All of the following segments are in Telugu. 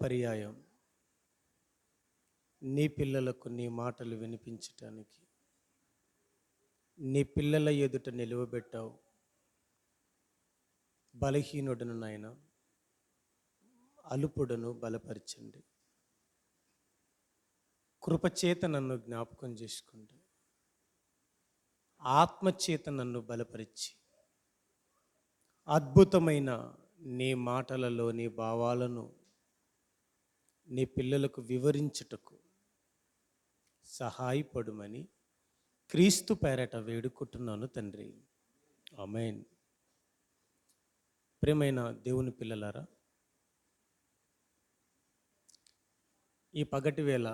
పర్యాయం నీ పిల్లలకు నీ మాటలు వినిపించటానికి నీ పిల్లల ఎదుట నిలువబెట్టావు. బలహీనుడను నాయన, అలుపుడను బలపరచండి. కృపచేత నన్ను జ్ఞాపకం చేసుకోండి. ఆత్మచేత నన్ను బలపరిచి అద్భుతమైన నీ మాటలలో నీ భావాలను నీ పిల్లలకు వివరించుటకు సహాయపడుమని క్రీస్తు పేరట వేడుకుంటున్నాను తండ్రి. ఆమేన్. ప్రియమైన దేవుని పిల్లలారా, ఈ పగటి వేళ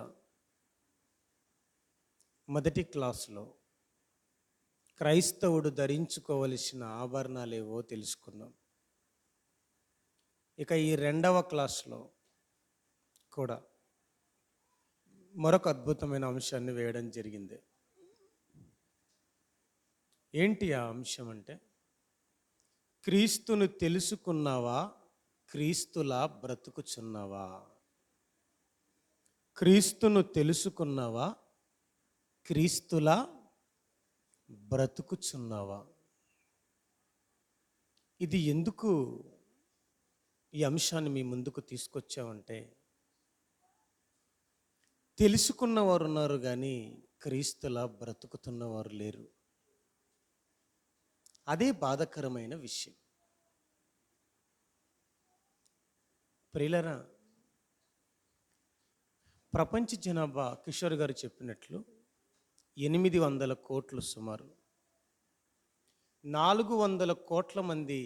మొదటి క్లాసులో క్రైస్తవుడు ధరించుకోవలసిన ఆభరణాలేవో తెలుసుకున్నాం. ఇక ఈ రెండవ క్లాసులో కూడా మరొక అద్భుతమైన అంశాన్ని వేయడం జరిగింది. ఏంటి ఆ అంశం అంటే, క్రీస్తును తెలుసుకున్నావా, క్రీస్తులా బ్రతుకుచున్నావా? క్రీస్తును తెలుసుకున్నావా, క్రీస్తులా బ్రతుకుచున్నావా? ఇది ఎందుకు ఈ అంశాన్ని మీ ముందుకు తీసుకొచ్చామంటే, తెలుసుకున్నవారు ఉన్నారు కానీ క్రీస్తులా బ్రతుకుతున్నవారు లేరు. అదే బాధాకరమైన విషయం. ప్రియులారా, ప్రపంచ జనాభా కిషోర్ గారు చెప్పినట్లు 800 కోట్లు సుమారు. 400 కోట్ల మంది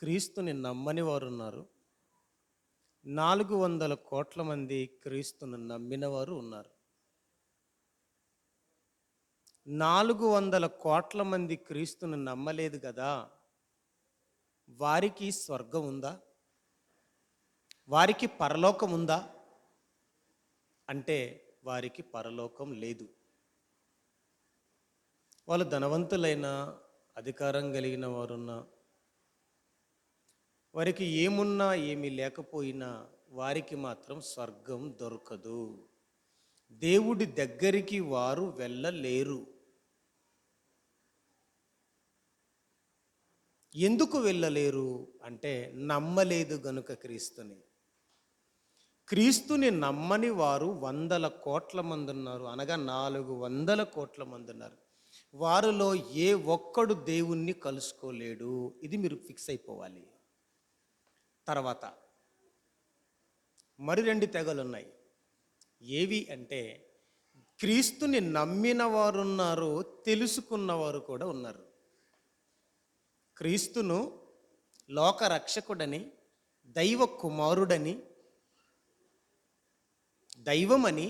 క్రీస్తుని నమ్మని వారు ఉన్నారు. 400 కోట్ల మంది క్రీస్తును నమ్మిన వారు ఉన్నారు. 400 కోట్ల మంది క్రీస్తును నమ్మలేదు కదా, వారికి స్వర్గం ఉందా? వారికి పరలోకం ఉందా అంటే వారికి పరలోకం లేదు. వాళ్ళు ధనవంతులైన, అధికారం కలిగిన వారున్నా, వారికి ఏమున్నా ఏమీ లేకపోయినా వారికి మాత్రం స్వర్గం దొరకదు. దేవుడి దగ్గరికి వారు వెళ్ళలేరు. ఎందుకు వెళ్ళలేరు అంటే, నమ్మలేదు గనుక క్రీస్తుని. క్రీస్తుని నమ్మని వారు 100 కోట్ల మంది ఉన్నారు, అనగా 400 కోట్ల మంది ఉన్నారు. వారిలో ఏ ఒక్కడు దేవుణ్ణి కలుసుకోలేడు. ఇది మీరు ఫిక్స్ అయిపోవాలి. తర్వాత మరి 2 తెగలు ఉన్నాయి. ఏవి అంటే, క్రీస్తుని నమ్మిన వారు ఉన్నారు, తెలుసుకున్నవారు కూడా ఉన్నారు. క్రీస్తును లోక రక్షకుడని, దైవ కుమారుడని, దైవమని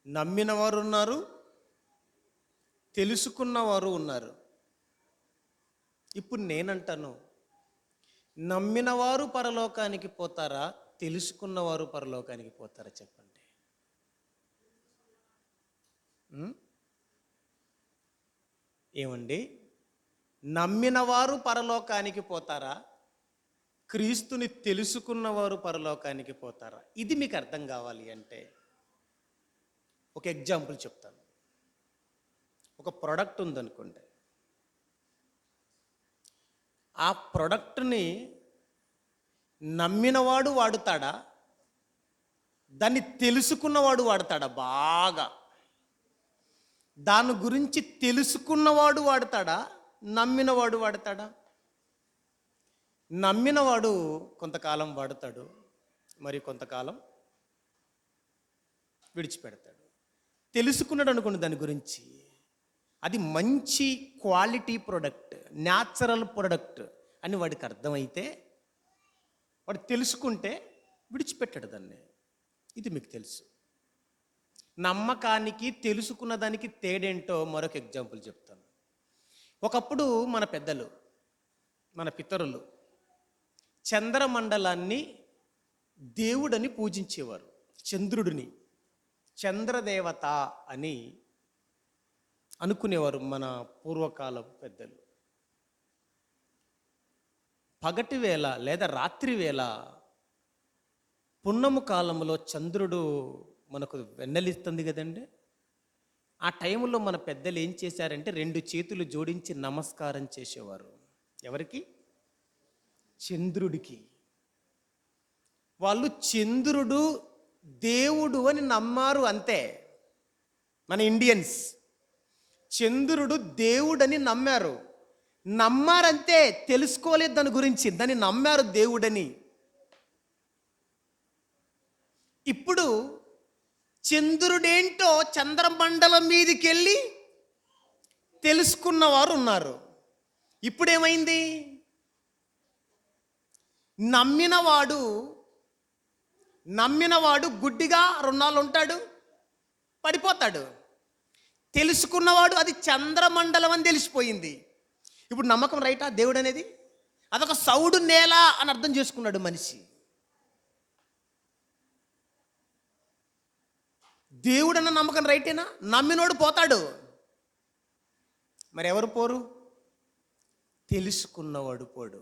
నమ్మిన వారు ఉన్నారు, తెలుసుకున్నవారు ఉన్నారు. ఇప్పుడు నేనంటాను, నమ్మిన వారు పరలోకానికి పోతారా, తెలుసుకున్నవారు పరలోకానికి పోతారా? చెప్పండి. ఏమండి, నమ్మిన వారు పరలోకానికి పోతారా, క్రీస్తుని తెలుసుకున్నవారు పరలోకానికి పోతారా? ఇది మీకు అర్థం కావాలి అంటే ఒక ఎగ్జాంపుల్ చెప్తాను. ఒక ప్రోడక్ట్ ఉందనుకోండి, ఆ ప్రోడక్ట్ని నమ్మినవాడు వాడుతాడా, దాన్ని తెలుసుకున్నవాడు వాడతాడా? బాగా దాని గురించి తెలుసుకున్నవాడు వాడతాడా, నమ్మినవాడు వాడతాడా? నమ్మినవాడు కొంతకాలం వాడతాడు, మరి కొంతకాలం విడిచిపెడతాడు. తెలుసుకున్నాడు అనుకోండి దాని గురించి, అది మంచి క్వాలిటీ ప్రోడక్ట్, న్యాచురల్ ప్రోడక్ట్ అని వాడికి అర్థమైతే, వాడు తెలుసుకుంటే విడిచిపెట్టాడు దాన్ని. ఇది మీకు తెలుసు. నమ్మకానికి తెలుసుకున్న దానికి తేడేంటో మరొక ఎగ్జాంపుల్ చెప్తాను. ఒకప్పుడు మన పెద్దలు, మన పితరులు చంద్రమండలాన్ని దేవుడని పూజించేవారు. చంద్రుడిని చంద్రదేవత అని అనుకునేవారు మన పూర్వకాలం పెద్దలు. పగటి వేళ లేదా రాత్రి వేళ పున్నము కాలంలో చంద్రుడు మనకు వెన్నెలిస్తుంది కదండి. ఆ టైంలో మన పెద్దలు ఏం చేశారంటే రెండు చేతులు జోడించి నమస్కారం చేసేవారు. ఎవరికి? చంద్రుడికి. వాళ్ళు చంద్రుడు దేవుడు అని నమ్మారు అంతే. మన ఇండియన్స్ చంద్రుడు దేవుడని నమ్మారు. నమ్మారంతే, తెలుసుకోలేదు దాని గురించి. దాన్ని నమ్మారు దేవుడని. ఇప్పుడు చంద్రుడేంటో చంద్రమండలం మీదకి వెళ్ళి తెలుసుకున్నవారు ఉన్నారు. ఇప్పుడేమైంది? నమ్మినవాడు గుడ్డిగా రుణాలు ఉంటాడు, పడిపోతాడు. తెలుసుకున్నవాడు అది చంద్రమండలం అని తెలిసిపోయింది. ఇప్పుడు నమ్మకం రైటా దేవుడు అనేది? అదొక సౌడు నేల అని అర్థం చేసుకున్నాడు మనిషి. దేవుడు అన్న నమ్మకం రైటేనా? నమ్మినోడు పోతాడు. మరి ఎవరు పోరు? తెలుసుకున్నవాడు పోడు.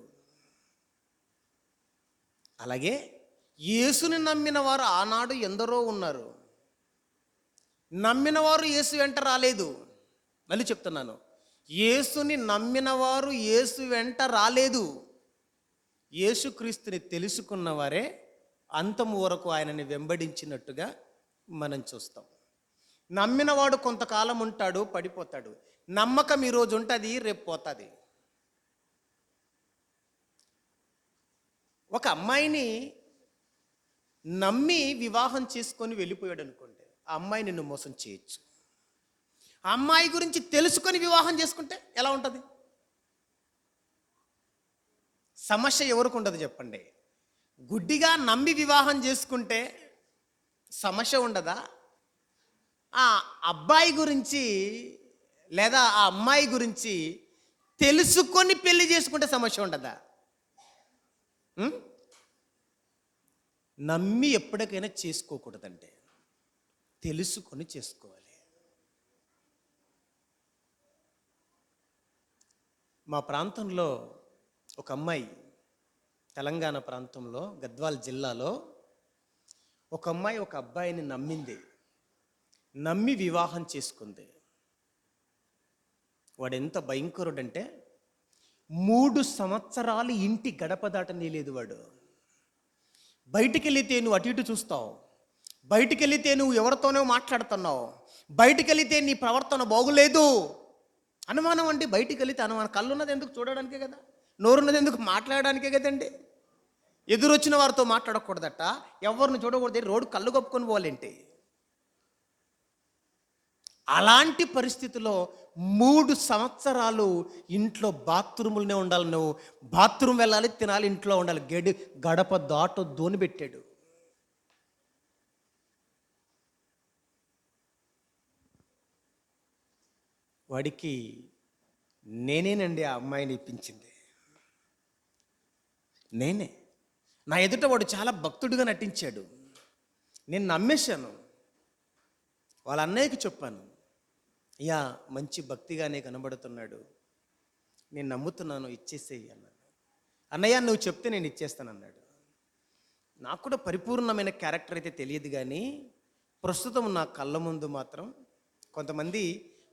అలాగే యేసుని నమ్మిన వారు ఆనాడు ఎందరో ఉన్నారు. నమ్మిన వారు యేసు వెంట రాలేదు. మళ్ళీ చెప్తున్నాను, యేసుని నమ్మిన వారు యేసు వెంట రాలేదు. యేసుక్రీస్తుని తెలుసుకున్న వారే అంతము వరకు ఆయనని వెంబడించినట్టుగా మనం చూస్తాం. నమ్మినవాడు కొంతకాలం ఉంటాడు, పడిపోతాడు. నమ్మకం ఈరోజు ఉంటుంది, రేపు పోతుంది. ఒక అమ్మాయిని నమ్మి వివాహం చేసుకొని వెళ్ళిపోయాడు అనుకోండి, ఆ అమ్మాయి నిన్ను మోసం చేయొచ్చు. ఆ అమ్మాయి గురించి తెలుసుకొని వివాహం చేసుకుంటే ఎలా ఉంటుంది? సమస్య ఎవరికి ఉండదు చెప్పండి? గుడ్డిగా నమ్మి వివాహం చేసుకుంటే సమస్య ఉండదా? ఆ అబ్బాయి గురించి లేదా ఆ అమ్మాయి గురించి తెలుసుకొని పెళ్లి చేసుకుంటే సమస్య ఉండదా? నమ్మి ఎప్పటికైనా చేసుకోకూడదంటే తెలుసుకొని చేసుకోవాలి. మా ప్రాంతంలో ఒక అమ్మాయి, తెలంగాణ ప్రాంతంలో గద్వాల్ జిల్లాలో ఒక అమ్మాయి ఒక అబ్బాయిని నమ్మి వివాహం చేసుకుంది. వాడు ఎంత భయంకరుడంటే 3 సంవత్సరాలు ఇంటి గడప దాటనేలేదు వాడు. బయటికి వెళితే నువ్వు అటు ఇటు చూస్తావు, బయటికి వెళితే నువ్వు ఎవరితోనో మాట్లాడుతున్నావు, బయటికి వెళితే నీ ప్రవర్తన బాగులేదు. అనుమానం అండి, బయటికి వెళితే అనుమానం. కళ్ళు ఉన్నది ఎందుకు? చూడడానికే కదా. నోరున్నది ఎందుకు? మాట్లాడడానికే కదండి. ఎదురొచ్చిన వారితో మాట్లాడకూడదట, ఎవరిని చూడకూడదు, రోడ్డు కళ్ళు కప్పుకొని పోవాలేంటి. అలాంటి పరిస్థితిలో 3 సంవత్సరాలు ఇంట్లో బాత్రూములనే ఉండాలి. నువ్వు బాత్రూమ్ వెళ్ళాలి, తినాలి, ఇంట్లో ఉండాలి. గడప దాటొద్దు అని పెట్టాడు. వాడికి నేనేనండి ఆ అమ్మాయిని ఇప్పించింది. నేనే. నా ఎదుట వాడు చాలా భక్తుడిగా నటించాడు. నేను నమ్మేశాను. వాళ్ళ అన్నయ్యకి చెప్పాను, అయ్యా మంచి భక్తిగానే కనబడుతున్నాడు, నేను నమ్ముతున్నాను, ఇచ్చేసేయి అన్నాడు. అన్నయ్య నువ్వు చెప్తే నేను ఇచ్చేస్తాను అన్నాడు. నాకు కూడా పరిపూర్ణమైన క్యారెక్టర్ అయితే తెలియదు, కానీ ప్రస్తుతం నా కళ్ళ ముందు మాత్రం కొంతమంది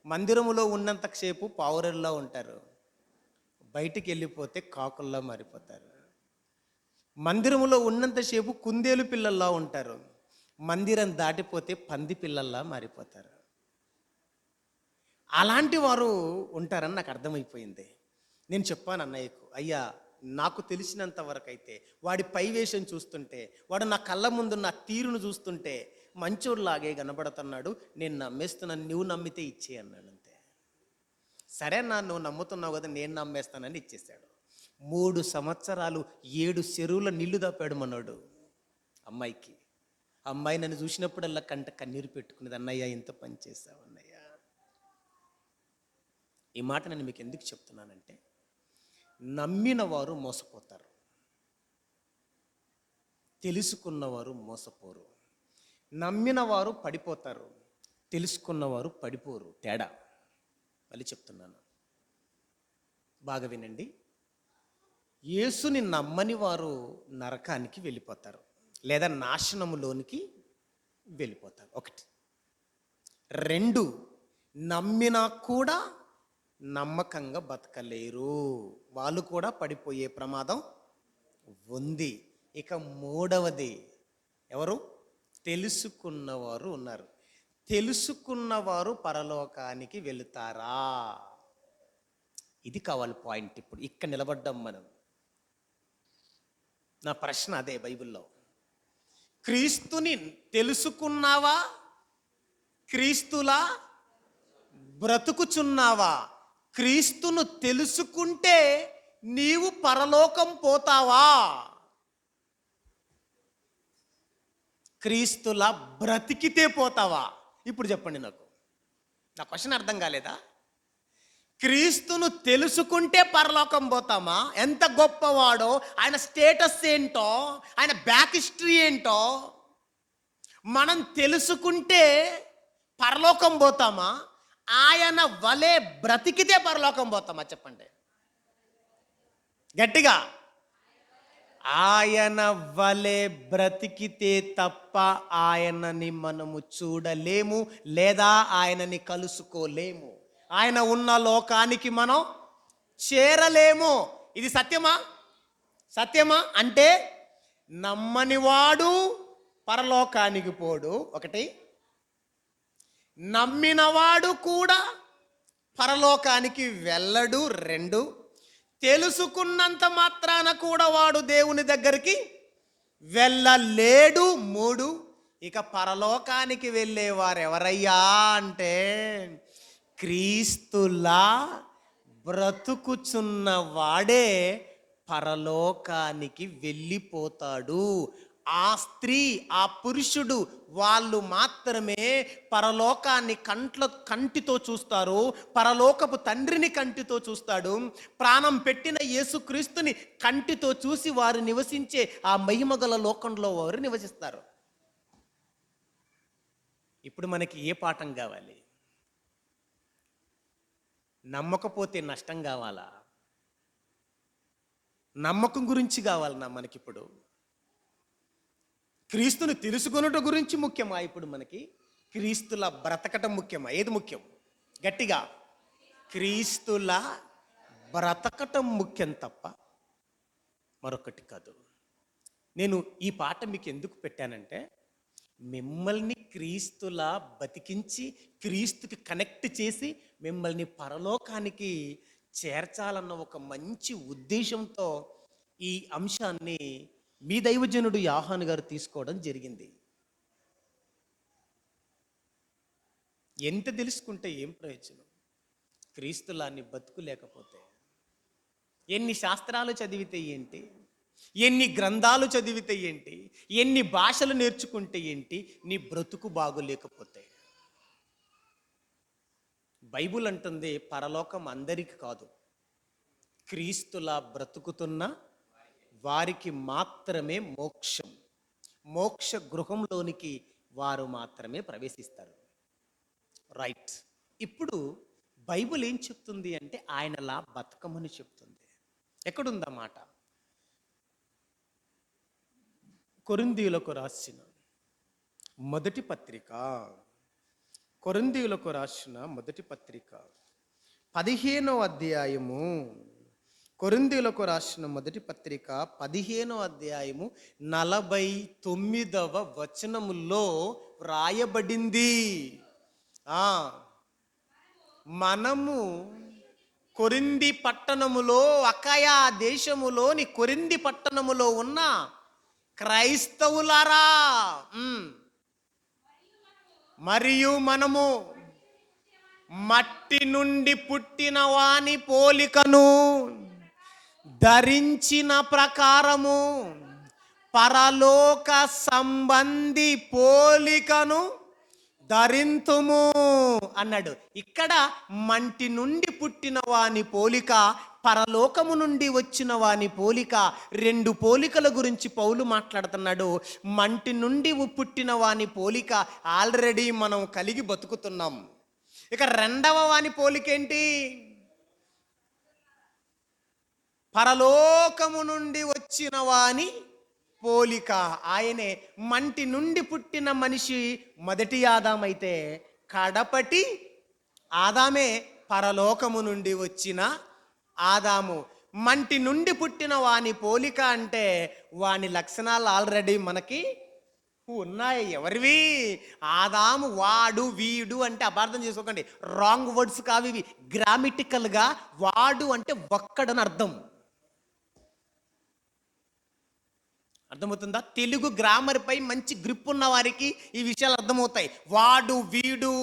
మందిరములో ఉన్నంతసేపు పావురల్లా ఉంటారు, బయటికి వెళ్ళిపోతే కాకుల్లా మారిపోతారు. మందిరములో ఉన్నంతసేపు కుందేలు పిల్లల్లా ఉంటారు, మందిరం దాటిపోతే పంది పిల్లల్లా మారిపోతారు. అలాంటి వారు ఉంటారని నాకు అర్థమైపోయింది. నేను చెప్పాను అన్నయ్యకు, అయ్యా నాకు తెలిసినంత వరకు అయితే వాడి పైవేషం చూస్తుంటే, వాడు నా కళ్ళ ముందు నా తీరును చూస్తుంటే మంచోడులాగే కనబడుతున్నాడు, నేను నమ్మేస్తున్నాను, నువ్వు నమ్మితే ఇచ్చే అన్నాడు. అంతే. సరే అన్నా, నువ్వు నమ్ముతున్నావు కదా, నేను నమ్మేస్తానని ఇచ్చేసాడు. 3 సంవత్సరాలు 7 చెరువుల నీళ్లు దాపాడు మనోడు అమ్మాయికి. అమ్మాయి నన్ను చూసినప్పుడల్లా కంట కన్నీరు పెట్టుకునేది, అన్నయ్య ఇంత పని చేసావు అన్నయ్య. ఈ మాట నేను మీకు ఎందుకు చెప్తున్నానంటే, నమ్మిన వారు మోసపోతారు, తెలుసుకున్నవారు మోసపోరు. నమ్మిన వారు పడిపోతారు, తెలుసుకున్నవారు పడిపోరు. తేడా మళ్ళీ చెప్తున్నాను, బాగా వినండి. యేసుని నమ్మని వారు నరకానికి వెళ్ళిపోతారు. లేదా నాశనములోనికి వెళ్ళిపోతారు. ఒకటి. రెండు, నమ్మినా కూడా నమ్మకంగా బతకలేరు, వాళ్ళు కూడా పడిపోయే ప్రమాదం ఉంది. ఇక మూడవది ఎవరు? తెలుసుకున్నవారు ఉన్నారు. తెలుసుకున్నవారు పరలోకానికి వెళుతారా? ఇది కావాలి పాయింట్. ఇప్పుడు ఇక్కడ నిలబడ్డాం మనం. నా ప్రశ్న అదే. బైబిల్లో క్రీస్తుని తెలుసుకున్నావా? క్రీస్తులా బ్రతుకుచున్నావా? క్రీస్తును తెలుసుకుంటే నీవు పరలోకం పోతావా? క్రీస్తులా బ్రతికితే పోతావా? ఇప్పుడు చెప్పండి నాకు. నా క్వశ్చన్ అర్థం కాలేదా? క్రీస్తును తెలుసుకుంటే పరలోకం పోతామా? ఎంత గొప్పవాడో, ఆయన స్టేటస్ ఏంటో, ఆయన బ్యాక్ హిస్టరీ ఏంటో మనం తెలుసుకుంటే పరలోకం పోతామా? ఆయన వలె బ్రతికితే పరలోకం పోతామా? చెప్పండి గట్టిగా. ఆయన వలె బ్రతికితే తప్ప ఆయనని మనము చూడలేము, లేదా ఆయనని కలుసుకోలేము. ఆయన ఉన్న లోకానికి మనం చేరలేము. ఇది సత్యమా? సత్యమా? అంటే నమ్మనివాడు పరలోకానికి పోడు, ఒకటి. నమ్మినవాడు కూడా పరలోకానికి వెళ్ళడు, రెండు. తెలుసుకున్నంత మాత్రాన కూడా వాడు దేవుని దగ్గరికి వెళ్ళలేడు, మూడు. ఇక పరలోకానికి వెళ్ళేవారు ఎవరయ్యా అంటే క్రీస్తులా బ్రతుకుచున్న వాడే పరలోకానికి వెళ్ళిపోతాడు. ఆ స్త్రీ, ఆ పురుషుడు, వాళ్ళు మాత్రమే పరలోకాన్ని కంటితో చూస్తారు. పరలోకపు తండ్రిని కంటితో చూస్తాడు. ప్రాణం పెట్టిన యేసుక్రీస్తుని కంటితో చూసి వారు నివసించే ఆ మహిమగల లోకంలో వారు నివసిస్తారు. ఇప్పుడు మనకి ఏ పాఠం కావాలి? నమ్మకపోతే నష్టం కావాలా? నమ్మకం గురించి కావాలన్నా మనకిప్పుడు? క్రీస్తుని తెలుసుకొనుట గురించి ముఖ్యమా? ఇప్పుడు మనకి క్రీస్తులా బ్రతకటం ముఖ్యమా? ఏది ముఖ్యం? గట్టిగా. క్రీస్తులా బ్రతకటం ముఖ్యం తప్ప మరొకటి కాదు. నేను ఈ పాట మీకు ఎందుకు పెట్టానంటే, మిమ్మల్ని క్రీస్తులా బతికించి, క్రీస్తుకి కనెక్ట్ చేసి, మిమ్మల్ని పరలోకానికి చేర్చాలన్న ఒక మంచి ఉద్దేశంతో ఈ అంశాన్ని మీ దైవజనుడు యోహాను గారు తీసుకోవడం జరిగింది. ఎంత తెలుసుకుంటే ఏం ప్రయోజనం? క్రీస్తులాన్ని బతుకులేకపోతే ఎన్ని శాస్త్రాలు చదివితే ఏంటి, ఎన్ని గ్రంథాలు చదివితే ఏంటి, ఎన్ని భాషలు నేర్చుకుంటే ఏంటి, నీ బ్రతుకు బాగులేకపోతే? బైబుల్ అంటుంది పరలోకం అందరికి కాదు, క్రీస్తులా బ్రతుకుతున్న వారికి మాత్రమే మోక్షం. మోక్ష గృహంలోనికి వారు మాత్రమే ప్రవేశిస్తారు. రైట్. ఇప్పుడు బైబుల్ ఏం చెప్తుంది అంటే ఆయనలా బతకమని చెప్తుంది. ఎక్కడుందా మాట? కొరింథీయులకు రాసిన మొదటి పత్రిక, కొరింథీయులకు రాసిన మొదటి పత్రిక 15వ అధ్యాయము, కొరింథీయులకు రాసిన మొదటి పత్రిక 15వ అధ్యాయము 49వ వచనములో వ్రాయబడింది. మనము కొరింథీ పట్టణములో, అకయా దేశములోని కొరింథీ పట్టణములో ఉన్న క్రైస్తవులారా, మరియు మనము మట్టి నుండి పుట్టిన వాని పోలికను ధరించిన ప్రకారము పరలోక సంబంధి పోలికను ధరింతుము అన్నాడు. ఇక్కడ మంటి నుండి పుట్టిన వాని పోలిక, పరలోకము నుండి వచ్చిన వాని పోలిక, రెండు పోలికల గురించి పౌలు మాట్లాడుతున్నాడు. మంటి నుండి పుట్టిన వాని పోలిక ఆల్రెడీ మనం కలిగి బతుకుతున్నాం. ఇక రెండవ వాని పోలికేంటి? పరలోకము నుండి వచ్చిన వాని పోలిక. ఆయనే మంటి నుండి పుట్టిన మనిషి మొదటి ఆదామైతే కడపటి ఆదామే పరలోకము నుండి వచ్చిన ఆదాము. మంటి నుండి పుట్టిన వాని పోలిక అంటే వాని లక్షణాలు ఆల్రెడీ మనకి ఉన్నాయి. ఎవరివి? ఆదాము. వాడు వీడు అంటే అపార్థం చేసుకోకండి, రాంగ్ వర్డ్స్ కావు ఇవి. గ్రామటికల్గా వాడు అంటే ఒక్కడని అర్థం. అర్థమవుతుందా? తెలుగు గ్రామర్ పై మంచి గ్రిప్ ఉన్న వారికి ఈ విషయాలు అర్థమవుతాయి. వాడు వీడు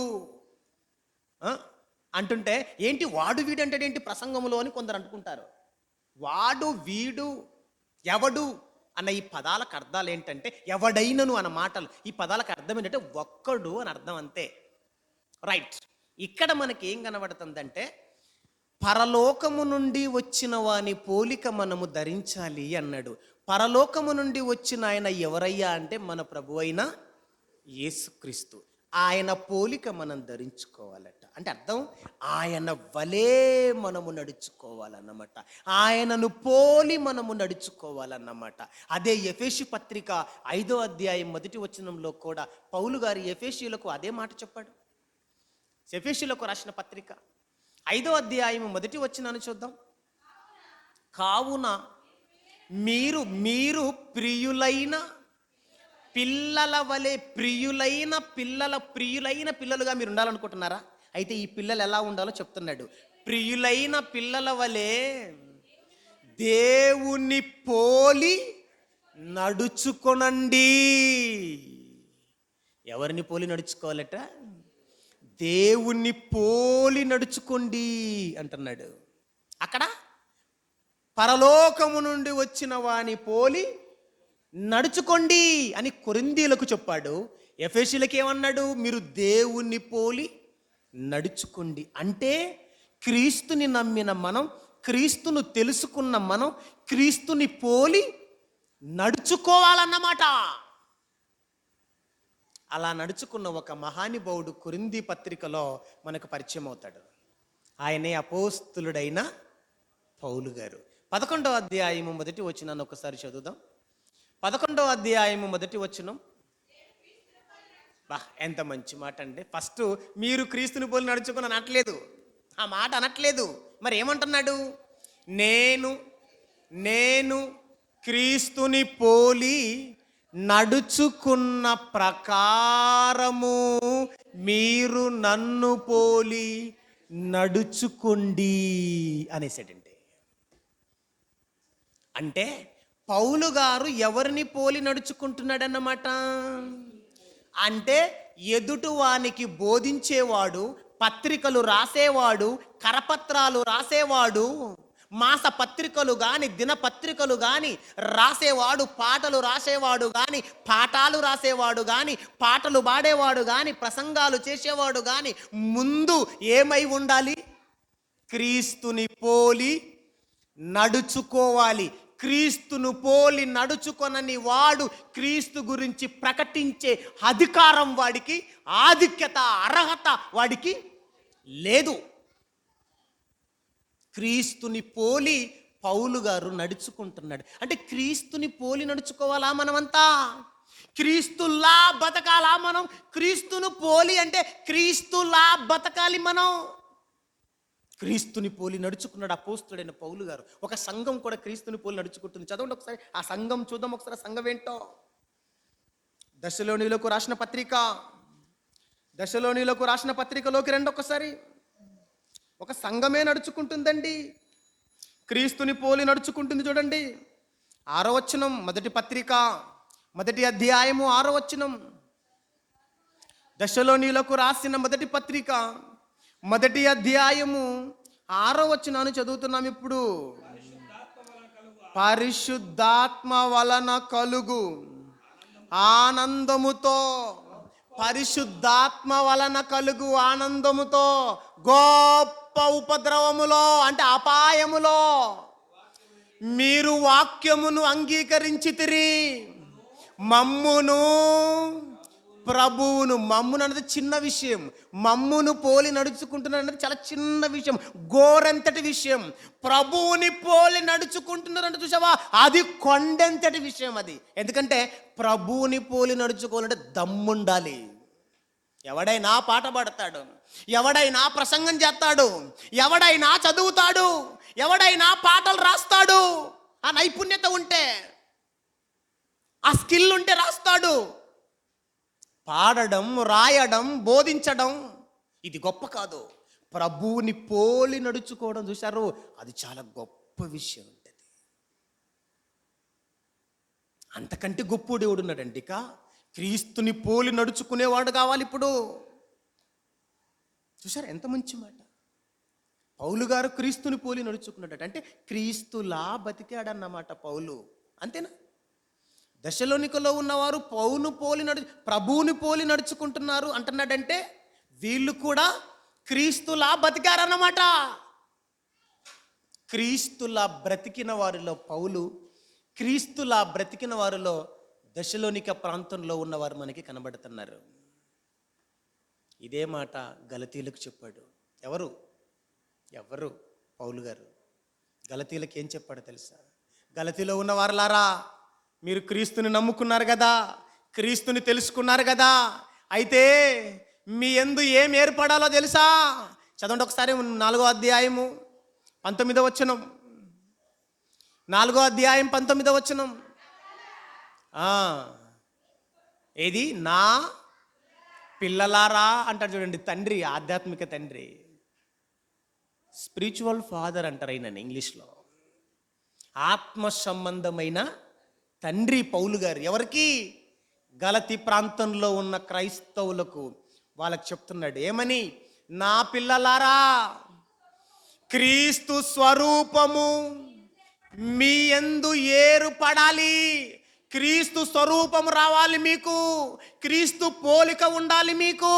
అంటుంటే ఏంటి వాడు వీడు అంటే ఏంటి ప్రసంగంలో అని కొందరు అనుకుంటారు. వాడు వీడు ఎవడు అన్న ఈ పదాలకు అర్థాలు ఏంటంటే ఎవడైనను అన్న మాటలు. ఈ పదాలకు అర్థం ఏంటంటే ఒక్కడు అని అర్థం, అంతే. రైట్. ఇక్కడ మనకి ఏం కనబడుతుందంటే పరలోకము నుండి వచ్చిన వాని పోలిక మనము ధరించాలి అన్నాడు. పరలోకము నుండి వచ్చిన ఆయన ఎవరయ్యా అంటే మన ప్రభు అయిన యేసుక్రీస్తు. ఆయన పోలిక మనం ధరించుకోవాలట. అంటే అర్థం ఆయన వలే మనము నడుచుకోవాలన్నమాట. ఆయనను పోలి మనము నడుచుకోవాలన్నమాట. అదే ఎఫెసీ పత్రిక 5వ అధ్యాయం 1వ వచనంలో కూడా పౌలు గారు ఎఫెసీయులకు అదే మాట చెప్పాడు. ఎఫెసీయులకు రాసిన పత్రిక 5వ అధ్యాయం 1వ వచనాన్ని చూద్దాం. కావున మీరు ప్రియులైన పిల్లల వలె, ప్రియులైన పిల్లలుగా మీరు ఉండాలనుకుంటున్నారా? అయితే ఈ పిల్లలు ఎలా ఉండాలో చెప్తున్నాడు. ప్రియులైన పిల్లల వలె దేవుని పోలి నడుచుకొనండి. ఎవరిని పోలి నడుచుకోవాలట? దేవుణ్ణి పోలి నడుచుకోండి అంటున్నాడు. అక్కడ పరలోకము నుండి వచ్చిన వాని పోలి నడుచుకోండి అని కొరింథీయులకు చెప్పాడు. ఎఫెసీయులకు ఏమన్నాడు? మీరు దేవుణ్ణి పోలి నడుచుకోండి. అంటే క్రీస్తుని నమ్మిన మనం, క్రీస్తును తెలుసుకున్న మనం క్రీస్తుని పోలి నడుచుకోవాలన్నమాట. అలా నడుచుకున్న ఒక మహానుభావుడు కొరింథీ పత్రికలో మనకు పరిచయం అవుతాడు. ఆయనే అపోస్తులుడైన పౌలు గారు. 11వ అధ్యాయము 1వ వచనాన్ని ఒకసారి చదువుదాం. 11వ అధ్యాయము 1వ వచనం. ఎంత మంచి మాట అండి. ఫస్ట్ మీరు క్రీస్తుని పోలి నడుచుకుని అనట్లేదు, ఆ మాట అనట్లేదు. మరి ఏమంటున్నాడు? నేను క్రీస్తుని పోలి నడుచుకున్న ప్రకారము మీరు నన్ను పోలి నడుచుకోండి అనేసాడండి. అంటే పౌలు గారు ఎవరిని పోలి నడుచుకుంటున్నాడన్నమాట? అంటే ఎదుటివానికి బోధించేవాడు, పత్రికలు రాసేవాడు, కరపత్రాలు రాసేవాడు, మాస పత్రికలు కానీ దినపత్రికలు కానీ రాసేవాడు, పాటలు రాసేవాడు కానీ పాఠాలు రాసేవాడు కానీ పాటలు పాడేవాడు కానీ ప్రసంగాలు చేసేవాడు కానీ ముందు ఏమై ఉండాలి? క్రీస్తుని పోలి నడుచుకోవాలి. క్రీస్తును పోలి నడుచుకొనని వాడు క్రీస్తు గురించి ప్రకటించే అధికారం వాడికి, ఆధిక్యత, అర్హత వాడికి లేదు. క్రీస్తుని పోలి పౌలు గారు నడుచుకుంటున్నాడు. అంటే క్రీస్తుని పోలి నడుచుకోవాలా మనమంతా? క్రీస్తులా బతకాలా మనం? క్రీస్తును పోలి అంటే క్రీస్తులా బతకాలి మనం. క్రీస్తుని పోలి నడుచుకున్నాడు అపోస్తుడైన పౌలు గారు. ఒక సంఘం కూడా క్రీస్తుని పోలి నడుచుకుంటుంది. చదవండి ఒకసారి ఆ సంఘం చూద్దాం. ఒకసారి సంఘం ఏంటో. దశలోనిలకు రాసిన పత్రికలోకి రండి ఒకసారి. ఒక సంఘమే నడుచుకుంటుందండి, క్రీస్తుని పోలి నడుచుకుంటుంది. చూడండి 6వ వచనం, మొదటి పత్రిక 1వ అధ్యాయము 6వ వచనం. దశలోనిలకు రాసిన మొదటి పత్రిక 1వ అధ్యాయము 6వ వచనాన్ని చదువుతున్నాం ఇప్పుడు. పరిశుద్ధాత్మ వలన కలుగు ఆనందముతో, పరిశుద్ధాత్మ వలన కలుగు ఆనందముతో గొప్ప ఉపద్రవములో అంటే అపాయములో మీరు వాక్యమును అంగీకరించితిరి, మమ్మును ప్రభువును మమ్మును అన్నది చిన్న విషయం, మమ్మును పోలి నడుచుకుంటున్నారు అన్నది చాలా చిన్న విషయం, గోరెంతటి విషయం. ప్రభువుని పోలి నడుచుకుంటున్నారంటే చూసావా, అది కొండెంతటి విషయం. అది ఎందుకంటే ప్రభువుని పోలి నడుచుకోవాలంటే దమ్ముండాలి. ఎవడైనా పాట పాడతాడు, ఎవడైనా ప్రసంగం చేస్తాడు, ఎవడైనా చదువుతాడు, ఎవడైనా పాటలు రాస్తాడు. ఆ నైపుణ్యత ఉంటే, ఆ స్కిల్ ఉంటే రాస్తాడు. పాడడం, రాయడం, బోధించడం ఇది గొప్ప కాదు. ప్రభువుని పోలి నడుచుకోవడం చూశారు, అది చాలా గొప్ప విషయం ఉంటుంది. అంతకంటే గొప్ప దేవుడు ఉన్నాడండి. ఇక క్రీస్తుని పోలి నడుచుకునేవాడు కావాలి ఇప్పుడు. చూసారు ఎంత మంచి మాట. పౌలు గారు క్రీస్తుని పోలి నడుచుకున్నాడట, అంటే క్రీస్తులా బతికాడన్నమాట పౌలు. అంతేనా? దశలోనికలో ఉన్నవారు ప్రభువుని పోలి నడుచుకుంటున్నారు అంటున్నాడంటే వీళ్ళు కూడా క్రీస్తులా బతికారన్నమాట. క్రీస్తులా బ్రతికిన వారిలో పౌలు, క్రీస్తులా బ్రతికిన వారిలో దశలోనిక ప్రాంతంలో ఉన్నవారు మనకి కనబడుతున్నారు. ఇదే మాట గలతీలకు చెప్పాడు. ఎవరు పౌలు గారు గలతీలకు ఏం చెప్పాడో తెలుసా? గలతీలో ఉన్న వారులారా, మీరు క్రీస్తుని నమ్ముకున్నారు కదా, క్రీస్తుని తెలుసుకున్నారు కదా, అయితే మీ యందు ఏం ఏర్పడాలో తెలుసా? చదవండి ఒకసారి 4వ అధ్యాయము 19వ వచనం. 4వ అధ్యాయం 19వ వచనం. ఏది? నా పిల్లలారా అంటారు చూడండి. తండ్రి, ఆధ్యాత్మిక తండ్రి, స్పిరిచువల్ ఫాదర్ అంటారు ఆయన ఇంగ్లీష్లో. ఆత్మ సంబంధమైన తండ్రి పౌలు గారు. ఎవరికి? గలతీ ప్రాంతంలో ఉన్న క్రైస్తవులకు, వాళ్ళకి చెప్తున్నాడు. ఏమని? నా పిల్లలారా, క్రీస్తు స్వరూపము మీ యందు ఏర్పడాలి. క్రీస్తు స్వరూపము రావాలి మీకు, క్రీస్తు పోలిక ఉండాలి మీకు.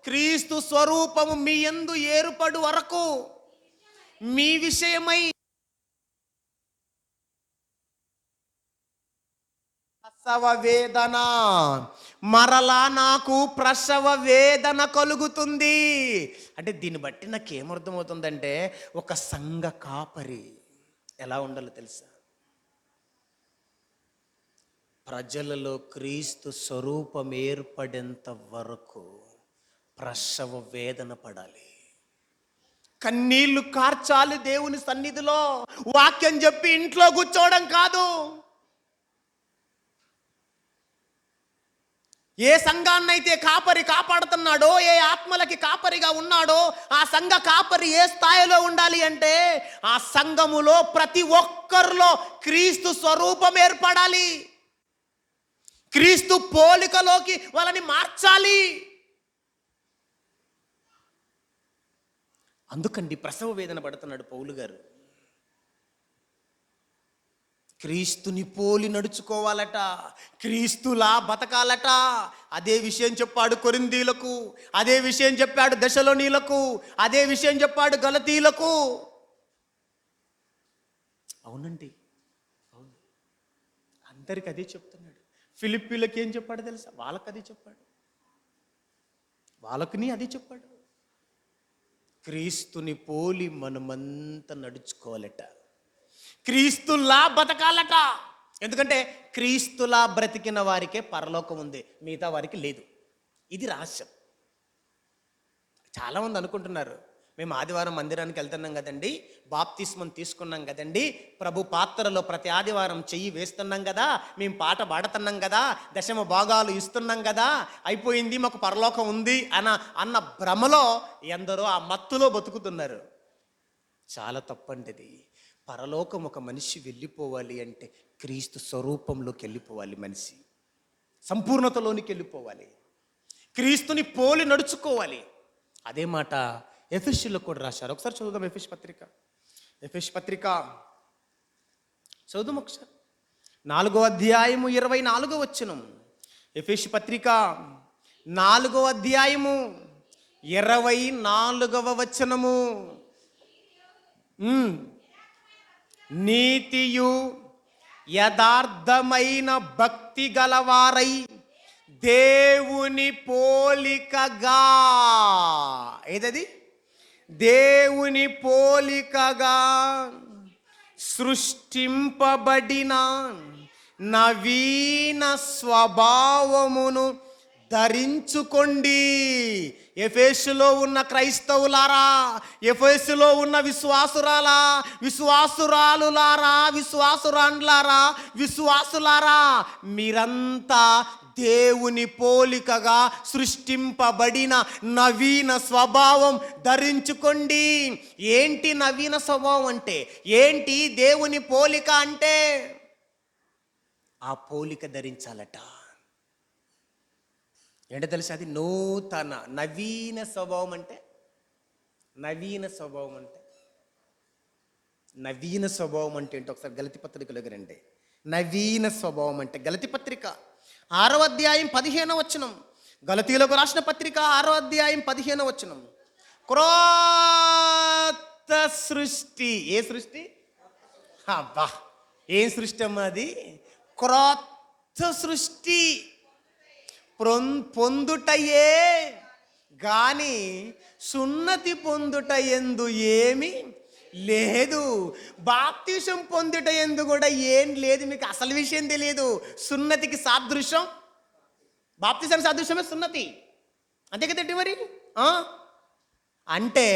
క్రీస్తు స్వరూపము మీ యందు ఏర్పడు వరకు మీ విషయమై ప్రసవ వేదన, మరలా నాకు ప్రసవ వేదన కలుగుతుంది. అంటే దీన్ని బట్టి నాకు ఏమర్థమవుతుందంటే, ఒక సంఘ కాపరి ఎలా ఉండాలో తెలుసా? ప్రజలలో క్రీస్తు స్వరూపం ఏర్పడేంత వరకు ప్రసవ వేదన పడాలి, కన్నీళ్లు కార్చాలి దేవుని సన్నిధిలో. వాక్యం చెప్పి ఇంట్లో కూర్చోవడం కాదు. ఏ సంఘాన్నైతే కాపరి కాపాడుతున్నాడో, ఏ ఆత్మలకి కాపరిగా ఉన్నాడో, ఆ సంఘ కాపరి ఏ స్థాయిలో ఉండాలి అంటే, ఆ సంఘములో ప్రతి ఒక్కరిలో క్రీస్తు స్వరూపం ఏర్పడాలి, క్రీస్తు పోలికలోకి వాళ్ళని మార్చాలి. అందుకండి ప్రసవ వేదన పడుతున్నాడు పౌలు గారు. క్రీస్తుని పోలి నడుచుకోవాలట, క్రీస్తులా బతకాలట. అదే విషయం చెప్పాడు కొరింథీలకు, అదే విషయం చెప్పాడు దశలోనీలకు, అదే విషయం చెప్పాడు గలతీలకు. అవునండి, అవును, అందరికి అదే చెప్తున్నాడు. ఫిలిప్పీలకు ఏం చెప్పాడు తెలుసా? వాళ్ళకి అదే చెప్పాడు, వాళ్ళకుని అదే చెప్పాడు. క్రీస్తుని పోలి మనమంతా నడుచుకోవాలట, క్రీస్తులా బతకాలట. ఎందుకంటే క్రీస్తులా బ్రతికిన వారికే పరలోకం ఉంది, మిగతా వారికి లేదు. ఇది రహస్యం. చాలామంది అనుకుంటున్నారు, మేము ఆదివారం మందిరానికి వెళ్తున్నాం కదండి, బాప్తిస్మం తీసుకున్నాం కదండి, ప్రభు పాత్రలో ప్రతి ఆదివారం చెయ్యి వేస్తున్నాం కదా, మేము పాట పాడుతున్నాం కదా, దశమ భాగాలు ఇస్తున్నాం కదా, అయిపోయింది, మాకు పరలోకం ఉంది అన్న భ్రమలో ఎందరో ఆ మత్తులో బతుకుతున్నారు. చాలా తప్పంటిది. పరలోకం ఒక మనిషి వెళ్ళిపోవాలి అంటే క్రీస్తు స్వరూపంలోకి వెళ్ళిపోవాలి, మనిషి సంపూర్ణతలోనికి వెళ్ళిపోవాలి, క్రీస్తుని పోలి నడుచుకోవాలి. అదే మాట ఎఫెసీయులకు కూడా రాశారు. ఒకసారి చదువుదాం ఎఫెసీ పత్రిక చదువుదాం ఒకసారి. 4వ అధ్యాయము 24వ వచనం. ఎఫెసీ పత్రిక 4వ అధ్యాయము 24వ వచనము. నీతియు యథార్థమైన భక్తి గలవారై దేవుని పోలికగా. ఏదది? దేవుని పోలికగా సృష్టింపబడిన నవీన స్వభావమును ధరించుకోండి. ఎఫెసులో ఉన్న క్రైస్తవులారా, ఎఫెసులో ఉన్న విశ్వాసురాలులారా, విశ్వాసులారా, మీరంతా దేవుని పోలికగా సృష్టింపబడిన నవీన స్వభావం ధరించుకోండి. ఏంటి నవీన స్వభావం అంటే? ఏంటి దేవుని పోలిక అంటే? ఆ పోలిక ధరించాలట. ఏంటో తెలుసా? అది నూతన నవీన స్వభావం అంటే. నవీన స్వభావం అంటే ఏంటో ఒకసారి గలతీ పత్రికలోకి రండి. నవీన స్వభావం అంటే గలతీ పత్రిక 6వ అధ్యాయం 15వ వచనం. గలతీలకు రాసిన పత్రిక 6వ అధ్యాయం 15వ వచనం. క్రొత్త సృష్టి. ఏ సృష్టి? అబ్బా, ఏం సృష్టి అమ్మా అది? క్రొత్త సృష్టి. పొందుటయే గాని సున్నతి పొందుట ఎందు ఏమి లేదు. బాప్తిసం పొందుట ఎందు కూడా ఏం లేదు. మీకు అసలు విషయం తెలియదు. సున్నతికి సాదృశ్యం, బాప్తిసం సాదృశ్యమే సున్నతి. అంతే కదండి మరి. అంటే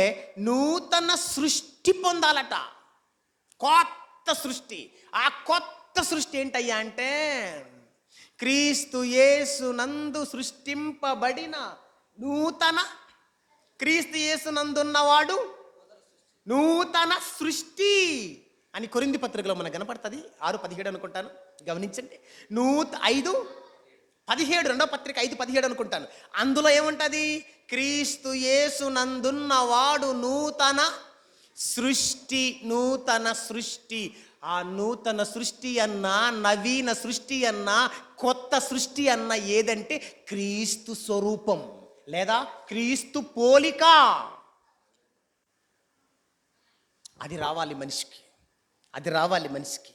నూతన సృష్టి పొందాలట. కొత్త సృష్టి. ఆ కొత్త సృష్టి ఏంటయ్యా అంటే క్రీస్తు యేసు నందు సృష్టింపబడిన నూతన, క్రీస్తు యేసు నందున్నవాడు నూతన సృష్టి అని కొరింథీ పత్రికలో మనకు కనపడుతుంది. 6:17 అనుకుంటాను, గమనించండి. 5:17 రెండో పత్రిక 5:17 అనుకుంటాను. అందులో ఏముంటుంది? క్రీస్తు యేసు నందున్నవాడు నూతన సృష్టి. నూతన సృష్టి. ఆ నూతన సృష్టి అన్నా, నవీన సృష్టి అన్నా, కొత్త సృష్టి అన్న ఏదంటే క్రీస్తు స్వరూపం లేదా క్రీస్తు పోలిక. అది రావాలి మనిషికి.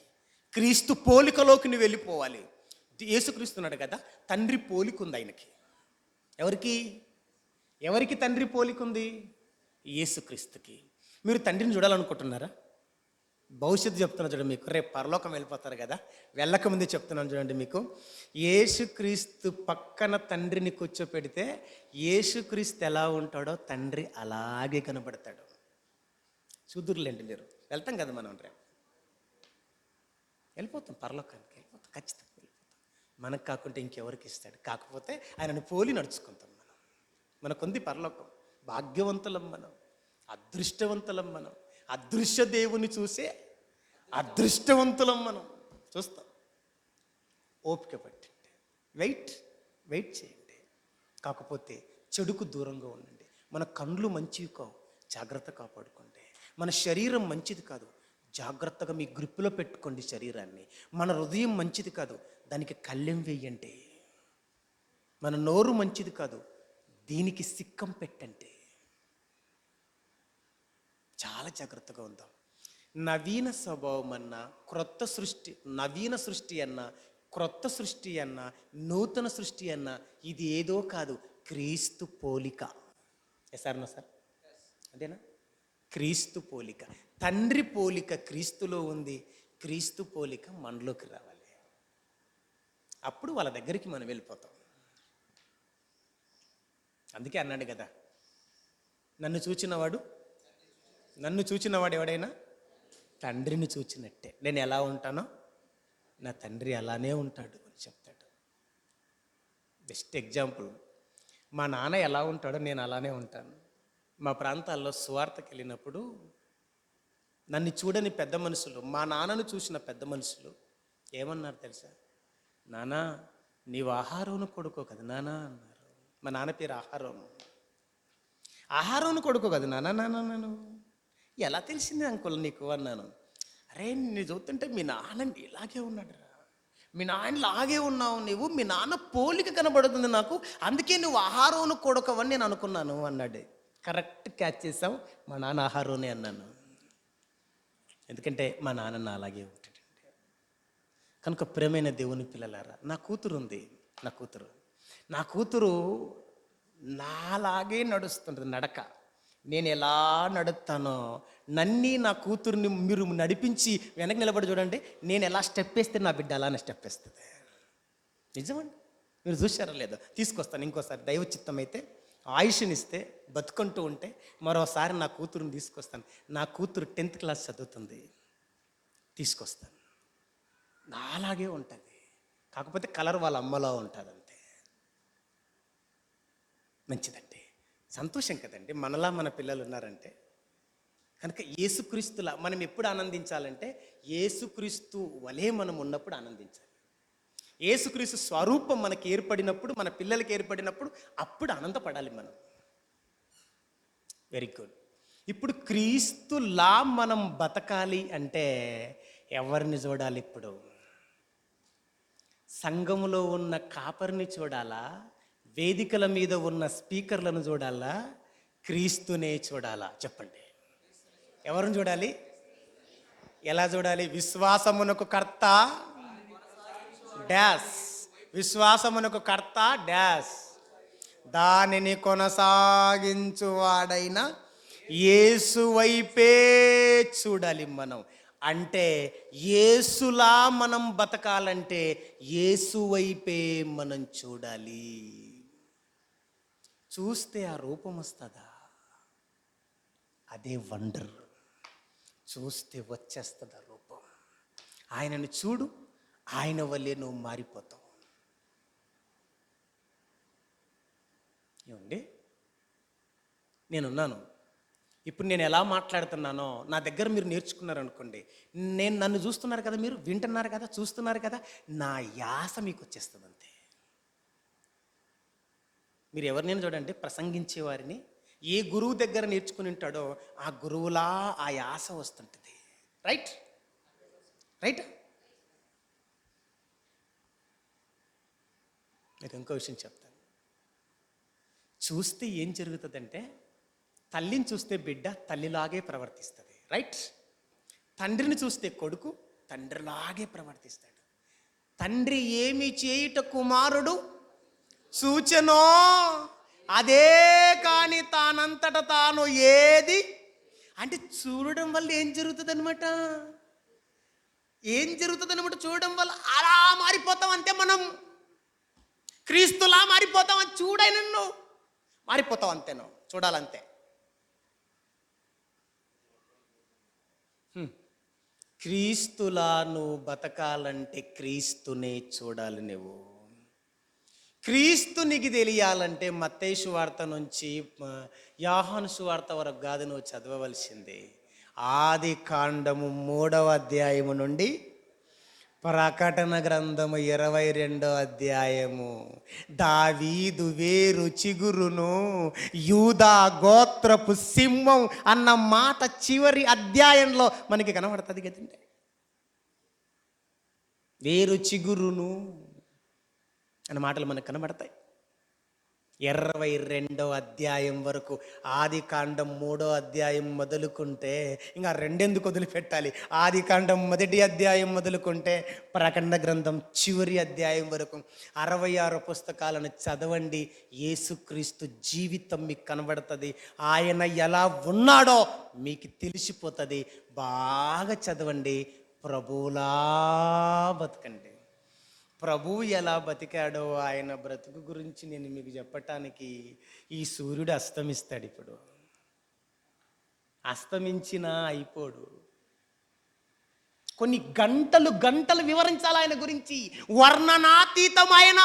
క్రీస్తు పోలికలోకి నువ్వు వెళ్ళిపోవాలి. యేసుక్రీస్తున్నాడు కదా, తండ్రి పోలిక ఉంది ఆయనకి. ఎవరికి తండ్రి పోలిక ఉంది? యేసుక్రీస్తుకి. మీరు తండ్రిని చూడాలనుకుంటున్నారా? భవిష్యత్తు చెప్తున్నాను చూడండి మీకు. రేపు పరలోకం వెళ్ళిపోతారు కదా, వెళ్ళక ముందే చెప్తున్నాను చూడండి మీకు. యేసుక్రీస్తు పక్కన తండ్రిని కూర్చోపెడితే యేసుక్రీస్తు ఎలా ఉంటాడో తండ్రి అలాగే కనబడతాడు. చూదురులేండి మీరు. వెళ్తాం కదా మనం, రేపు వెళ్ళిపోతాం, పరలోకానికి వెళ్ళిపోతాం, ఖచ్చితంగా వెళ్ళిపోతాం. మనకు కాకుంటే ఇంకెవరికి ఇస్తాడు? కాకపోతే ఆయనను పోలి నడుచుకుంటాం మనం. మనకుంది పరలోకం. భాగ్యవంతులం మనం, అదృష్టవంతులం మనం. అదృశ్య దేవుని చూసే అదృష్టవంతులం మనం. చూస్తాం. ఓపిక పట్టండి, వెయిట్ చేయండి. కాకపోతే చెడుకు దూరంగా ఉండండి. మన కళ్ళు మంచివి కావు, జాగ్రత్త కాపాడుకోండి. మన శరీరం మంచిది కాదు, జాగ్రత్తగా మీ గ్రిప్పులో పెట్టుకోండి శరీరాన్ని. మన హృదయం మంచిది కాదు, దానికి కళ్ళెం వేయండి. మన నోరు మంచిది కాదు, దీనికి సిక్కం పెట్టండి. చాలా జాగ్రత్తగా ఉందాం. నవీన స్వభావం అన్నా, క్రొత్త సృష్టి, నవీన సృష్టి అన్నా, క్రొత్త సృష్టి అన్నా, నూతన సృష్టి అన్నా ఇది ఏదో కాదు, క్రీస్తు పోలిక. సార్ అదేనా? క్రీస్తు పోలిక. తండ్రి పోలిక క్రీస్తులో ఉంది, క్రీస్తు పోలిక మనలోకి రావాలి. అప్పుడు వాళ్ళ దగ్గరికి మనం వెళ్ళిపోతాం. అందుకే అన్నాడు కదా, నన్ను చూచినవాడు ఎవడైనా తండ్రిని చూచినట్టే. నేను ఎలా ఉంటానో నా తండ్రి అలానే ఉంటాడు అని చెప్తాడు. బెస్ట్ ఎగ్జాంపుల్, మా నాన్న ఎలా ఉంటాడో నేను అలానే ఉంటాను. మా ప్రాంతాల్లో సువార్తకి వెళ్ళినప్పుడు నన్ను చూడని పెద్ద మనుషులు, మా నాన్నను చూసిన పెద్ద మనుషులు ఏమన్నారు తెలుసా? నానా, నీవు ఆహారోను కొడుకో కదా నానా అన్నారు. మా నాన్న పేరు ఆహారోను కొడుకో కదా నాన్న. ఎలా తెలిసింది అంకుల్ నీకు అన్నాను. అరే, నేను చూస్తుంటే మీ నాన్న ఇలాగే ఉన్నాడురా, మీ నాన్న లాగే ఉన్నావు నువ్వు, మీ నాన్న పోలిక కనబడుతుంది నాకు, అందుకే నువ్వు ఆహారోను కొడుకవని నేను అనుకున్నాను అన్నాడు. కరెక్ట్ క్యాచ్ చేసావు, మా నాన్న ఆహారోనే అన్నాను. ఎందుకంటే మా నాన్న నా అలాగే ఉంటాడండి. కనుక ప్రేమైన దేవుని పిల్లలారా, నా కూతురు ఉంది. నా కూతురు నాలాగే నడుస్తుంటుంది నడక. నేను ఎలా నడుస్తానో నన్ని నా కూతుర్ని మీరు నడిపించి వెనక్కి నిలబడి చూడండి, నేను ఎలా స్టెప్ వేస్తే నా బిడ్డ అలానే స్టెప్ వేస్తుంది. నిజమండి, మీరు చూశారో లేదో. తీసుకొస్తాను ఇంకోసారి, దైవ చిత్తం అయితే ఆయుష్నిస్తే బతుకుంటూ ఉంటే మరోసారి నా కూతురుని తీసుకొస్తాను. నా కూతురు 10th క్లాస్ చదువుతుంది, తీసుకొస్తాను. నాలాగే ఉంటుంది, కాకపోతే కలర్ వాళ్ళ అమ్మలో ఉంటుంది అంతే. మంచిదండి, సంతోషం కదండి మనలా మన పిల్లలు ఉన్నారంటే. కనుక యేసుక్రీస్తులా మనం ఎప్పుడు ఆనందించాలంటే యేసుక్రీస్తు వలే మనం ఉన్నప్పుడు ఆనందించాలి. యేసుక్రీస్తు స్వరూపం మనకి ఏర్పడినప్పుడు, మన పిల్లలకి ఏర్పడినప్పుడు అప్పుడు ఆనందపడాలి మనం. Very good. ఇప్పుడు క్రీస్తులా మనం బతకాలి అంటే ఎవరిని చూడాలి? ఇప్పుడు సంఘములో ఉన్న కాపరిని చూడాలా? వేదికల మీద ఉన్న స్పీకర్లను చూడాలా? క్రీస్తునే చూడాలా? చెప్పండి, ఎవరిని చూడాలి? ఎలా చూడాలి? విశ్వాసమునకు కర్త డాష్, విశ్వాసమునకు కర్త డాష్, దానిని కొనసాగించువాడైన యేసు వైపే చూడాలి మనం. అంటే యేసులా మనం బతకాలంటే యేసు వైపే మనం చూడాలి. చూస్తే ఆ రూపం వస్తుందా? అదే వండర్. చూస్తే వచ్చేస్తుంది ఆ రూపం. ఆయనను చూడు, ఆయన వల్లే నువ్వు మారిపోతావు. ఏమండి, నేనున్నాను ఇప్పుడు, నేను ఎలా మాట్లాడుతున్నానో నా దగ్గర మీరు నేర్చుకున్నారనుకోండి, నన్ను చూస్తున్నారు కదా, మీరు వింటున్నారు కదా, చూస్తున్నారు కదా, నా యాస మీకు వచ్చేస్తుంది అంతే. మీరు ఎవరినైనా చూడండి, ప్రసంగించే వారిని ఏ గురువు దగ్గర నేర్చుకుని ఉంటాడో ఆ గురువులా ఆ యాస వస్తుంటుంది. Right right. మీకు ఇంకో విషయం చెప్తాను. చూస్తే ఏం జరుగుతుందంటే, తల్లిని చూస్తే బిడ్డ తల్లిలాగే ప్రవర్తిస్తుంది. రైట్. తండ్రిని చూస్తే కొడుకు తండ్రిలాగే ప్రవర్తిస్తాడు. తండ్రి ఏమి చేయుట కుమారుడు సూచనో అదే కానీ తానంతట తాను ఏది అంటే చూడడం వల్ల ఏం జరుగుతుంది అనమాట? ఏం జరుగుతుంది అనమాట? చూడడం వల్ల అలా మారిపోతాం అంతే. మనం క్రీస్తులా మారిపోతాం. అని చూడై నన్ను మారిపోతావు అంతే, నువ్వు చూడాలంతే. క్రీస్తులా నువ్వు బతకాలంటే క్రీస్తునే చూడాలి. నువ్వు క్రీస్తు నీకు తెలియాలంటే మత్తయి సువార్త నుంచి యోహాను సువార్త వరకు కాదు నువ్వు చదవవలసిందే. ఆది కాండము 3వ అధ్యాయము నుండి ప్రకటన గ్రంథము 22వ అధ్యాయము. దావీదు వేరు చిగురును, యూదా గోత్రపు సింహం అన్న మాట చివరి అధ్యాయంలో మనకి కనబడుతుంది కదండి. వేరు చిగురును అన్న మాటలు మనకు కనబడతాయి. 22వ అధ్యాయం వరకు, ఆది కాండం 3వ అధ్యాయం మొదలుకుంటే, ఇంకా రెండెందుకు వదిలిపెట్టాలి, ఆది కాండం 1వ అధ్యాయం మొదలుకుంటే ప్రకటన గ్రంథం చివరి అధ్యాయం వరకు 66 పుస్తకాలను చదవండి. యేసుక్రీస్తు జీవితం మీకు కనబడుతుంది. ఆయన ఎలా ఉన్నాడో మీకు తెలిసిపోతుంది. బాగా చదవండి, ప్రభువులా బతకండి. ప్రభువు ఎలా బతికాడో ఆయన బ్రతుకు గురించి నేను మీకు చెప్పటానికి, ఈ సూర్యుడు అస్తమిస్తాడు. ఇప్పుడు అస్తమించినా అయిపోడు. కొన్ని గంటలు గంటలు వివరించాలి ఆయన గురించి. వర్ణనాతీతమైన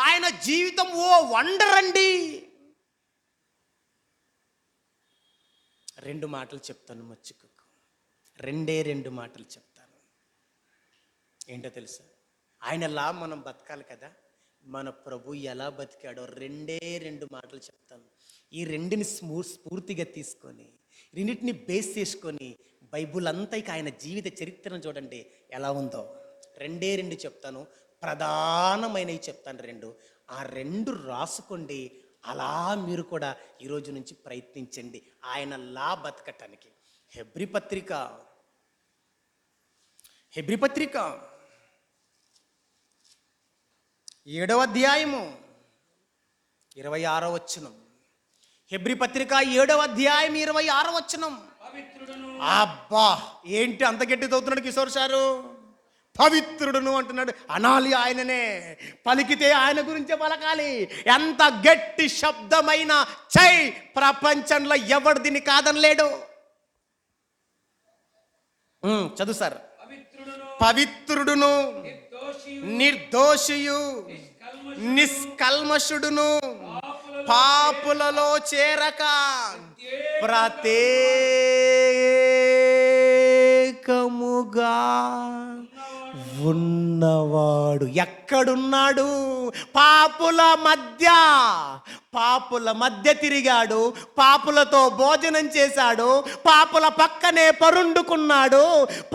ఆయన జీవితం ఓ వండర్ అండి. 2 మాటలు చెప్తాను మర్చిపోకు. 2 మాటలు చెప్తాను. ఏంటో తెలుసా? ఆయనలా మనం బతకాలి కదా. మన ప్రభు ఎలా బతికాడో 2 మాటలు చెప్తాను. ఈ 2ని స్ఫూర్తిగా తీసుకొని, రెండింటిని బేస్ చేసుకొని బైబుల్ అంతా ఇక ఆయన జీవిత చరిత్రను చూడండి ఎలా ఉందో. 2 చెప్తాను, ప్రధానమైనవి చెప్తాను 2. ఆ 2 రాసుకోండి. అలా మీరు కూడా ఈరోజు నుంచి ప్రయత్నించండి ఆయన లా బతకటానికి. హెబ్రీ పత్రిక 7వ అధ్యాయము 26వ వచనం. హెబ్రీ పత్రిక 7వ అధ్యాయం 26వ వచనం. అబ్బా, ఏంటి అంత గట్టి చదువుతున్నాడు కిషోర్ సారు? పవిత్రుడును అంటున్నాడు. అనాలి ఆయననే, పలికితే ఆయన గురించే పలకాలి. ఎంత గట్టి శబ్దమైన చై, ప్రపంచంలో ఎవడు దీన్ని కాదనలేడు. చదువు సార్. పవిత్రుడును, నిర్దోషియు, నిష్కల్మషుడును, పాపులలో చేరక ప్రత్యేకముగా ఉన్నవాడు ఎక్కడున్నాడు? పాపుల మధ్య తిరిగాడు, పాపులతో భోజనం చేశాడు, పాపుల పక్కనే పరుండుకున్నాడు,